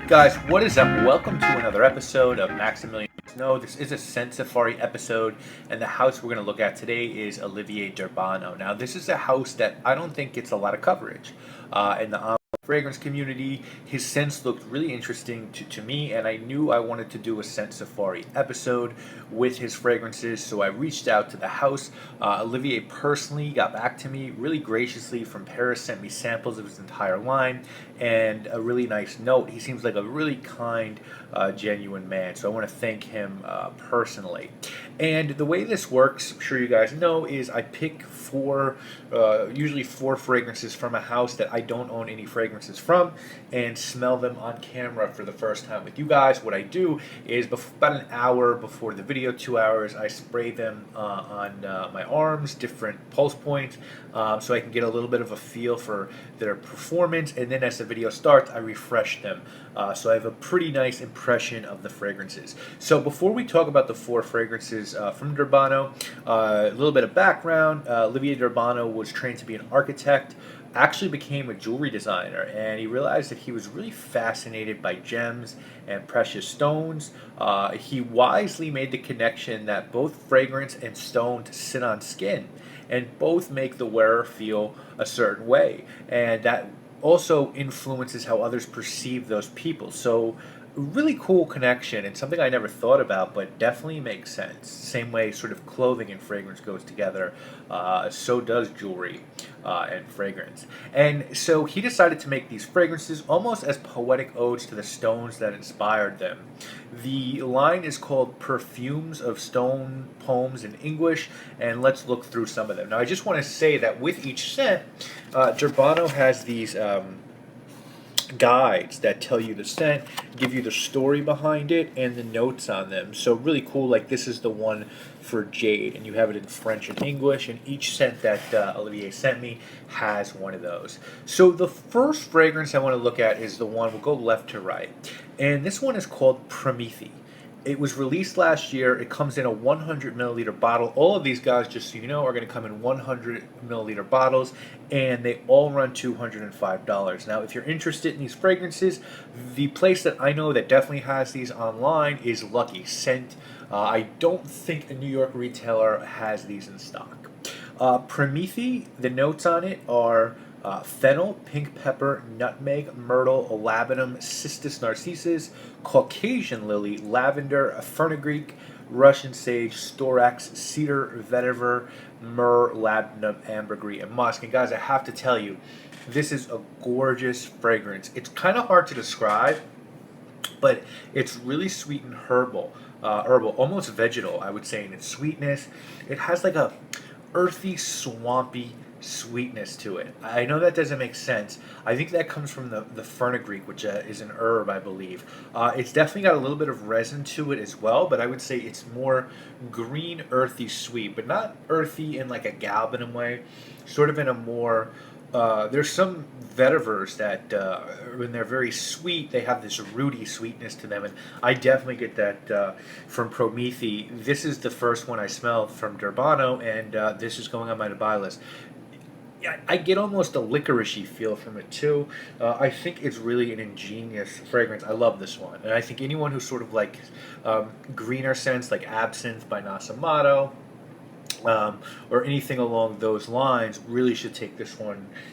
Guys, what is up? Welcome to another episode of Maximilian. No, this is a Scent Safari episode, and the house we're going to look at today is Olivier Durbano. Now, this is a house that I don't think gets a lot of coverage in the fragrance community. His scents looked really interesting to me, and I knew I wanted to do a Scent Safari episode with his fragrances, so I reached out to the house. Olivier personally got back to me really graciously from Paris, sent me samples of his entire line, and a really nice note. He seems like a really kind, genuine man, so I want to thank him personally. And the way this works, I'm sure you guys know, is I pick usually four fragrances from a house that I don't own any fragrances from, and smell them on camera for the first time with you guys. What I do is about an hour before the video, 2 hours, I spray them on my arms, different pulse points, so I can get a little bit of a feel for their performance, and then as the video starts, I refresh them. So I have a pretty nice impression of the fragrances. So before we talk about the four fragrances from Durbano, a little bit of background. Olivier Durbano was trained to be an architect, actually became a jewelry designer, and he realized that he was really fascinated by gems and precious stones. He wisely made the connection that both fragrance and stone sit on skin, and both make the wearer feel a certain way, and that also influences how others perceive those people. So really cool connection, and something I never thought about, but definitely makes sense. Same way sort of clothing and fragrance goes together, so does jewelry and fragrance. And so he decided to make these fragrances almost as poetic odes to the stones that inspired them. The line is called Perfumes of Stone Poems in English, and let's look through some of them. Now I just want to say that with each scent, Durbano has these guides that tell you the scent, give you the story behind it, and the notes on them. So really cool. Like this is the one for Jade, and you have it in French and English, and each scent that Olivier sent me has one of those. So the first fragrance I want to look at is the one, we'll go left to right, and this one is called Prometheus. It was released last year. It comes in a 100 milliliter bottle. All of these guys, just so you know, are going to come in 100 milliliter bottles, and they all run $205. Now, if you're interested in these fragrances, the place that I know that definitely has these online is Lucky Scent. I don't think a New York retailer has these in stock. Prometheus, the notes on it are fennel, pink pepper, nutmeg, myrtle, labdanum, cistus narcissus, Caucasian lily, lavender, fenugreek, Russian sage, storax, cedar, vetiver, myrrh, labdanum, ambergris, and musk. And guys, I have to tell you, this is a gorgeous fragrance. It's kind of hard to describe, but it's really sweet and herbal, almost vegetal, I would say, in its sweetness. It has like a earthy, swampy sweetness to it. I know that doesn't make sense. I think that comes from the fenugreek, which is an herb, I believe. It's definitely got a little bit of resin to it as well, but I would say it's more green, earthy, sweet, but not earthy in like a galbanum way, sort of in a more there's some vetivers that when they're very sweet, they have this rooty sweetness to them, and I definitely get that from Prometheus. This is the first one I smelled from Durbano, and this is going on my to buy list. I get almost a licoricey feel from it too. I think it's really an ingenious fragrance. I love this one, and I think anyone who sort of like greener scents like Absinthe by Nasamato, or anything along those lines, really should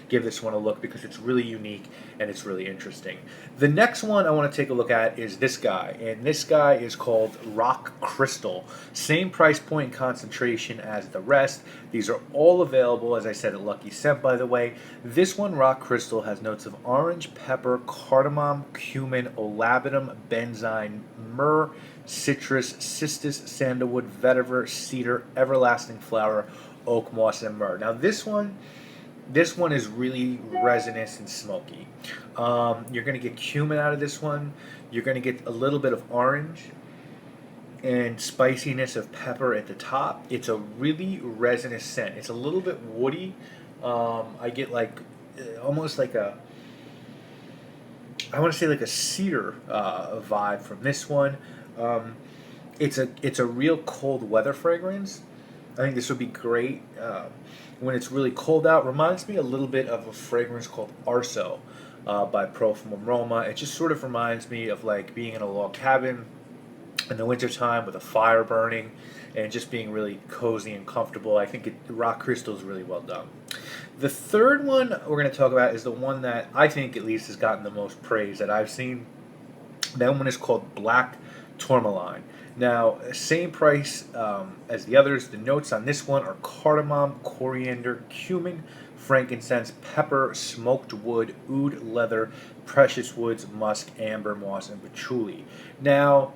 give this one a look, because it's really unique and it's really interesting. The next one I want to take a look at is this guy, and this guy is called Rock Crystal. Same price point and concentration as the rest. These are all available, as I said, at Lucky Scent, by the way. This one, Rock Crystal, has notes of orange, pepper, cardamom, cumin, olabdanum, benzyne, myrrh, citrus, cistus, sandalwood, vetiver, cedar, everlasting flower, oak moss, and myrrh. Now this one is really resinous and smoky. You're going to get cumin out of this one. You're going to get a little bit of orange and spiciness of pepper at the top. It's a really resinous scent. It's a little bit woody. I get like almost like I want to say like a cedar vibe from this one. It's a real cold weather fragrance. I think this would be great when it's really cold out. Reminds me a little bit of a fragrance called Arso. by Profum Aroma. It just sort of reminds me of like being in a log cabin in the wintertime with a fire burning and just being really cozy and comfortable. I think rock crystal is really well done. The third one we're going to talk about is the one that I think at least has gotten the most praise that I've seen. That one is called Black Tourmaline. Now, same price as the others. The notes on this one are cardamom, coriander, cumin, frankincense, pepper, smoked wood, oud leather, precious woods, musk, amber moss, and patchouli. Now,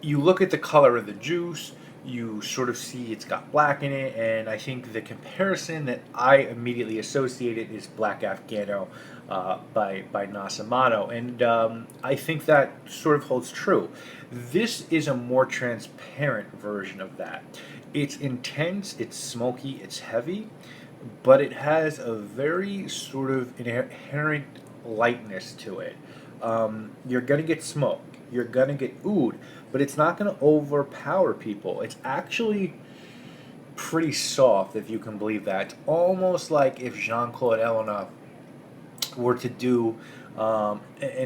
you look at the color of the juice, you sort of see it's got black in it, and I think the comparison that I immediately associated is Black Afghano by Nasamato, and I think that sort of holds true. This is a more transparent version of that. It's intense, it's smoky, it's heavy, but it has a very sort of inherent lightness to it. You're going to get smoke, you're going to get oud, but it's not going to overpower people. It's actually pretty soft, if you can believe that. It's almost like if Jean-Claude Elena were to do an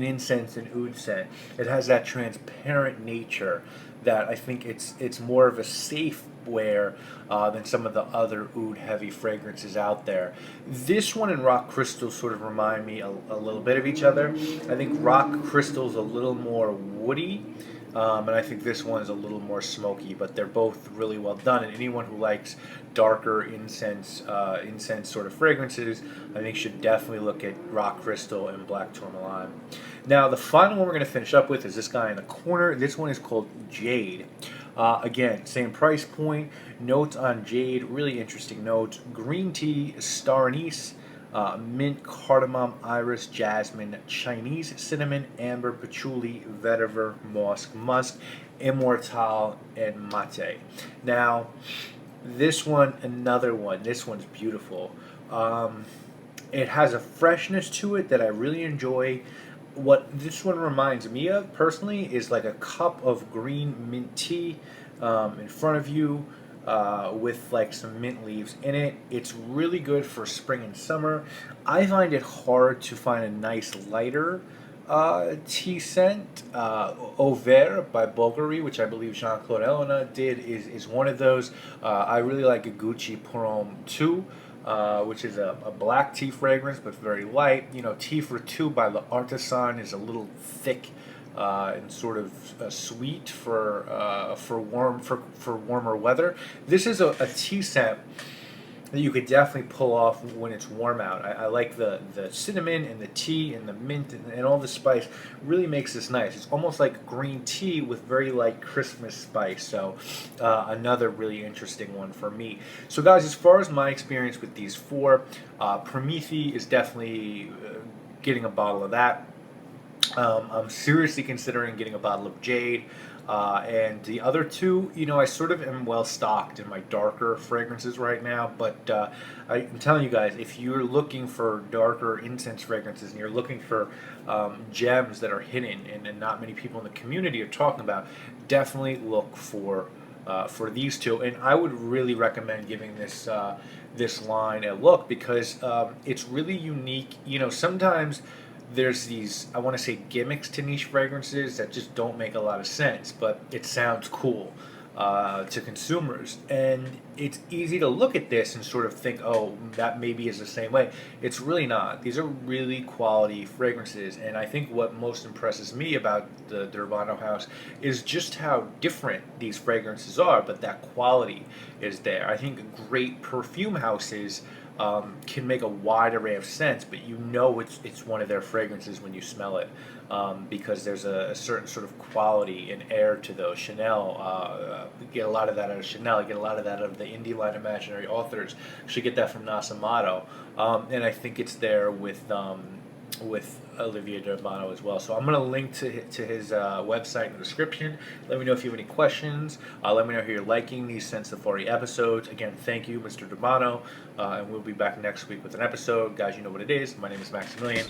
incense and oud scent. It has that transparent nature that I think it's more of a safe wear than some of the other oud heavy fragrances out there. This one and Rock Crystal sort of remind me a little bit of each other. I think Rock Crystal's a little more woody, and I think this one's a little more smoky, but they're both really well done. And anyone who likes darker incense sort of fragrances, I think should definitely look at Rock Crystal and Black Tourmaline. Now, the final one we're going to finish up with is this guy in the corner. This one is called Jade. Again, same price point. Notes on Jade, really interesting notes. Green tea, star anise, mint, cardamom, iris, jasmine, Chinese cinnamon, amber, patchouli, vetiver, moss, musk, immortelle, and mate. Now, this one, another one. This one's beautiful. It has a freshness to it that I really enjoy. What this one reminds me of personally is like a cup of green mint tea in front of you with like some mint leaves in it. It's really good for spring and summer. I find it hard to find a nice lighter tea scent. Au Vert by Bulgari, which I believe Jean-Claude Elena did, is one of those. I really like a Gucci Pomme 2. Which is a black tea fragrance, but very light. You know, Tea for Two by the Artisan is a little thick and sort of sweet for warmer weather. This is a tea scent that you could definitely pull off when it's warm out. I like the cinnamon and the tea and the mint and all the spice really makes this nice. It's almost like green tea with very light Christmas spice. So another really interesting one for me. So guys, as far as my experience with these four, Prometheus is definitely getting a bottle of that. I'm seriously considering getting a bottle of Jade. And the other two, you know, I sort of am well stocked in my darker fragrances right now, but I'm telling you guys, if you're looking for darker incense fragrances and you're looking for gems that are hidden and not many people in the community are talking about, definitely look for these two. And I would really recommend giving this this line a look because it's really unique. You know, sometimes there's these, I want to say, gimmicks to niche fragrances that just don't make a lot of sense, but it sounds cool to consumers. And it's easy to look at this and sort of think, oh, that maybe is the same way. It's really not. These are really quality fragrances, and I think what most impresses me about the Durbano house is just how different these fragrances are, but that quality is there. I think great perfume houses can make a wide array of scents, but you know it's one of their fragrances when you smell it, because there's a certain sort of quality and air to those. Chanel, you get a lot of that out of Chanel, you get a lot of that out of the indie line Imaginary Authors. You should get that from Nasamato, and I think it's there with Olivier Durbano as well. So I'm going to link to his website in the description. Let me know if you have any questions. Let me know how you're liking these Scent Safari episodes. Again, thank you, Mr. Durbano, and we'll be back next week with an episode. Guys, you know what it is. My name is Maximilian.